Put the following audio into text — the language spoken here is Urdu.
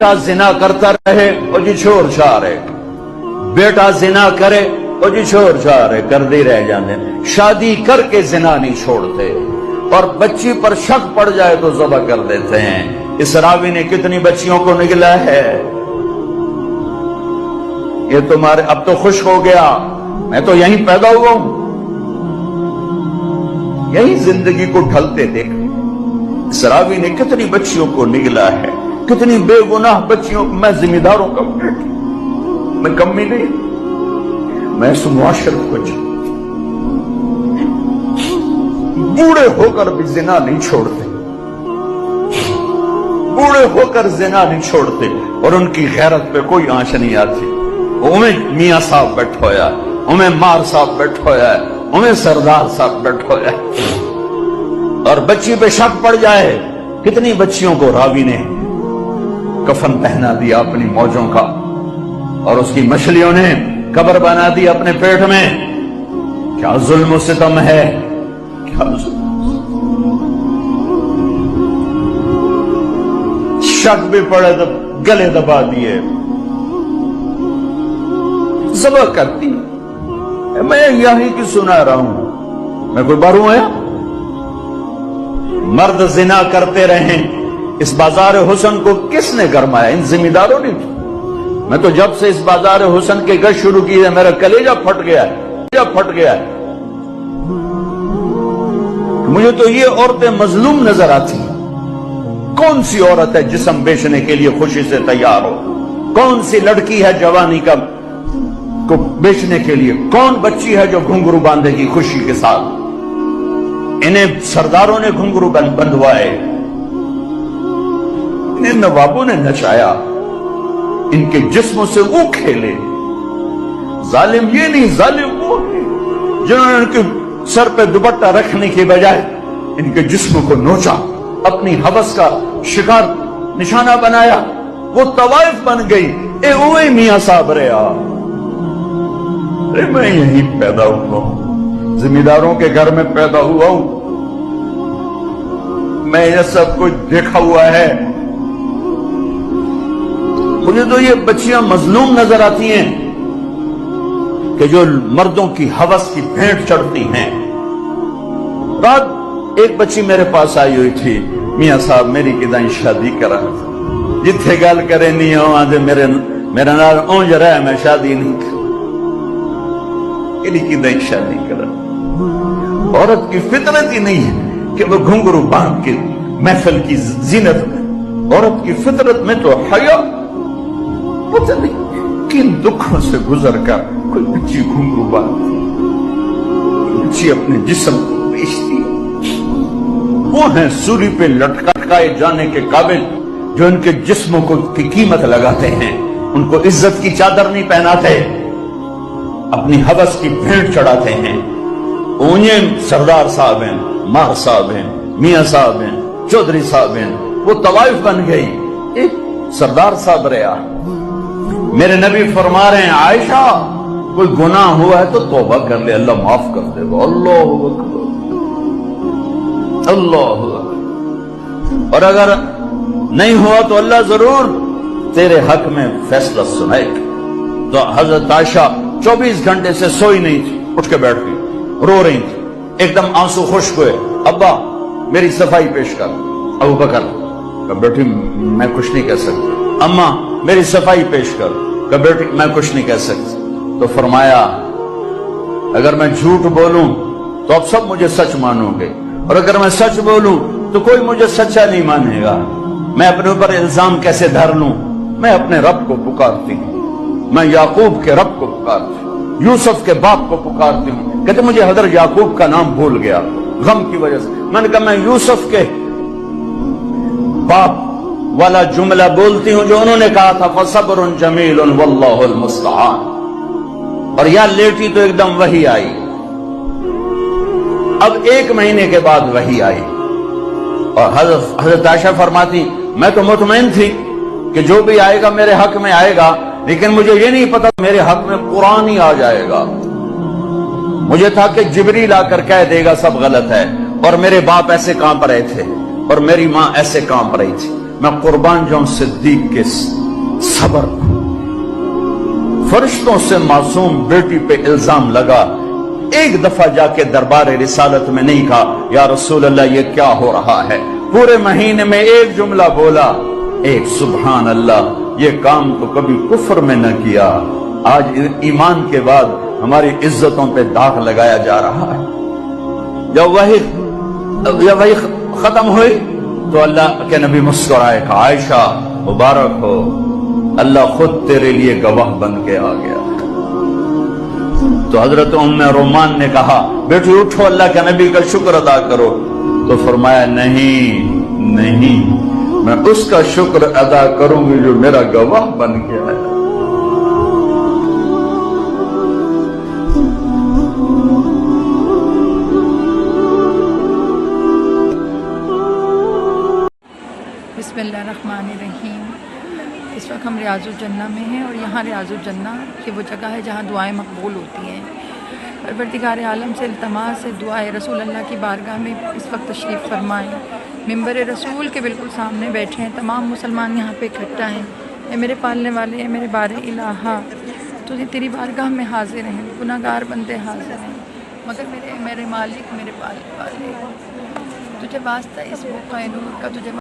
بیٹا زنا کرتا رہے وہ جی چھوڑ چھا رہے، بیٹا زنا کرے وہ جی چھوڑ چھا رہے، کر دے رہ جانے، شادی کر کے زنا نہیں چھوڑتے، اور بچی پر شک پڑ جائے تو ذبح کر دیتے ہیں۔ اس راوی نے کتنی بچیوں کو نگلا ہے، یہ تمہارے اب تو خوش ہو گیا، میں تو یہیں پیدا ہوا ہوں، یہی زندگی کو ڈھلتے دیکھ۔ اس راوی نے کتنی بچیوں کو نگلا ہے، کتنی بے گناہ بچیوں کو۔ میں ذمہ داروں کا میں کمی نہیں، میں اس معاشرت کو بوڑھے ہو کر بھی زنا نہیں چھوڑتے، بوڑھے ہو کر زنا نہیں چھوڑتے، اور ان کی غیرت پہ کوئی آنچ نہیں آتی۔ میاں صاحب بیٹھا ہویا ہے، مار صاحب بیٹھا ہویا ہے، سردار صاحب بیٹھا ہویا ہے، اور بچی پہ شک پڑ جائے۔ کتنی بچیوں کو راوی نے کفن پہنا دیا اپنی موجوں کا، اور اس کی مچھلیوں نے قبر بنا دی اپنے پیٹ میں۔ کیا ظلم و ستم ہے، کیا ظلم۔ شک بھی پڑے تو گلے دبا دیے، ذبح کرتی۔ میں یہی کی سنا رہا ہوں، میں کوئی باروں آیا؟ مرد زنا کرتے رہیں، اس بازار حسن کو کس نے گرمایا؟ ان ذمہ داروں نے۔ میں تو جب سے اس بازار حسن کے گشت شروع کی ہے میرا کلیجہ پھٹ گیا ہے۔ مجھے تو یہ عورتیں مظلوم نظر آتی ہیں۔ کون سی عورت ہے جسم بیچنے کے لیے خوشی سے تیار ہو؟ کون سی لڑکی ہے جوانی کا کو بیچنے کے لیے؟ کون بچی ہے جو گھنگرو باندھے گی خوشی کے ساتھ؟ انہیں سرداروں نے گھنگرو بندھوائے، انہیں نوابوں نے نچایا، ان کے جسموں سے وہ کھیلے۔ ظالم یہ نہیں، ظالم وہ ہے جنہوں نے ان کے سر پہ دوپٹہ رکھنے کے بجائے ان کے جسموں کو نوچا، اپنی ہوس کا شکار نشانہ بنایا۔ وہ طوائف بن گئی۔ اے اوے میاں صاحب رہا، میں یہیں پیدا ہوا ہوں، ذمہ داروں کے گھر میں پیدا ہوا ہوں، میں یہ سب کچھ دیکھا ہوا ہے۔ مجھے تو یہ بچیاں مظلوم نظر آتی ہیں کہ جو مردوں کی ہوس کی بھینٹ چڑھتی ہیں۔ رات ایک بچی میرے پاس آئی ہوئی تھی، میاں صاحب میری کدائیں شادی کرا، جتھے گل کرے نہیں ہوں آدھے میرا نال اونج رہا ہے، میں شادی نہیں کر کدائیں شادی کرا۔ عورت کی فطرت ہی نہیں ہے کہ وہ گھنگرو باندھ کے محفل کی زینت میں۔ عورت کی فطرت میں تو حیا، پتہ نہیں کن دکھوں سے گزر کر کوئی بچی گھنگرو باندھتی، بچی اپنے جسم کو بیچتی۔ وہ ہیں سولی پہ لٹکائے جانے کے قابل جو ان کے جسموں کو کی قیمت لگاتے ہیں، ان کو عزت کی چادر نہیں پہناتے، اپنی ہوس کی بھینٹ چڑھاتے ہیں۔ اونیں سردار صاحب ہیں، مار صاحب ہیں، میاں صاحب ہیں، چودھری صاحب ہیں، وہ طوائف بن گئی۔ ایک سردار صاحب رہا۔ میرے نبی فرما رہے ہیں عائشہ کوئی گناہ ہوا ہے تو توبہ کر لے، اللہ معاف کر دے گا۔ اللہ اکبر، اللہ اکبر۔ اور اگر نہیں ہوا تو اللہ ضرور تیرے حق میں فیصلہ سنائے گا۔ تو حضرت عائشہ 24 گھنٹے سے سوئی نہیں تھی، اٹھ کے بیٹھ گئی، رو رہی تھی، ایک دم آنسو خشک ہوئے۔ ابا میری صفائی پیش کر۔ ابو بکر بیٹی میں کچھ نہیں کہہ سکتی۔ اماں میری صفائی پیش کر۔ کہ بیٹی میں کچھ نہیں کہہ سکتی۔ تو فرمایا اگر میں جھوٹ بولوں تو اب سب مجھے سچ مانو گے، اور اگر میں سچ بولوں تو کوئی مجھے سچا نہیں مانے گا۔ میں اپنے اوپر الزام کیسے دھر لوں؟ میں اپنے رب کو پکارتی ہوں، میں یعقوب کے رب کو پکارتی ہوں، یوسف کے باپ کو پکارتی ہوں۔ کہتے مجھے حضرت یعقوب کا نام بھول گیا غم کی وجہ سے۔ میں نے کہا میں یوسف کے باپ والا جملہ بولتی ہوں جو انہوں نے کہا تھا فصبر جمیل واللہ المستعان، اور یا لیٹی تو ایک دم وحی آئی۔ اب 1 مہینے کے بعد وحی آئی، اور حضرت عائشہ فرماتی میں تو مطمئن تھی کہ جو بھی آئے گا میرے حق میں آئے گا، لیکن مجھے یہ نہیں پتا میرے حق میں قرآن ہی آ جائے گا۔ مجھے تھا کہ جبریل آ کر کہہ دے گا سب غلط ہے، اور میرے باپ ایسے کانپ رہے تھے، اور میری ماں ایسے کانپ رہی تھی۔ میں قربان جاؤں صدیق کے صبر کو۔ فرشتوں سے معصوم بیٹی پہ الزام لگا، ایک دفعہ جا کے دربار رسالت میں نہیں کہا یا رسول اللہ یہ کیا ہو رہا ہے، پورے مہینے میں ایک جملہ بولا، ایک سبحان اللہ، یہ کام تو کبھی کفر میں نہ کیا، آج ایمان کے بعد ہماری عزتوں پہ داغ لگایا جا رہا ہے۔ جب وہی ختم ہوئی تو اللہ کے نبی مسکرائے کہ عائشہ مبارک ہو، اللہ خود تیرے لیے گواہ بن کے آ گیا۔ تو حضرت ام رومان نے کہا بیٹی اٹھو، اللہ کے نبی کا شکر ادا کرو، تو فرمایا نہیں نہیں، میں اس کا شکر ادا کروں گی جو میرا گواہ بن گیا ہے۔ بسم اللہ الرحمن الرحیم۔ اس وقت ہم ریاض الجنہ میں ہیں، اور یہاں ریاض الجنہ یہ وہ جگہ ہے جہاں دعائیں مقبول ہوتی ہیں۔ پروردگار عالم سے التماس ہے دعائیں رسول اللہ کی بارگاہ میں اس وقت تشریف فرمائیں۔ ممبر رسول کے بالکل سامنے بیٹھے ہیں، تمام مسلمان یہاں پہ اکٹھا ہیں۔ اے میرے پالنے والے، اے میرے بار الہا، تجھے تیری بارگاہ میں حاضر ہیں، گناہ گار بندے حاضر ہیں، مگر میرے مالک، میرے پالنے والے، تجھے واسطہ اس بقعہ نور کا، تجھے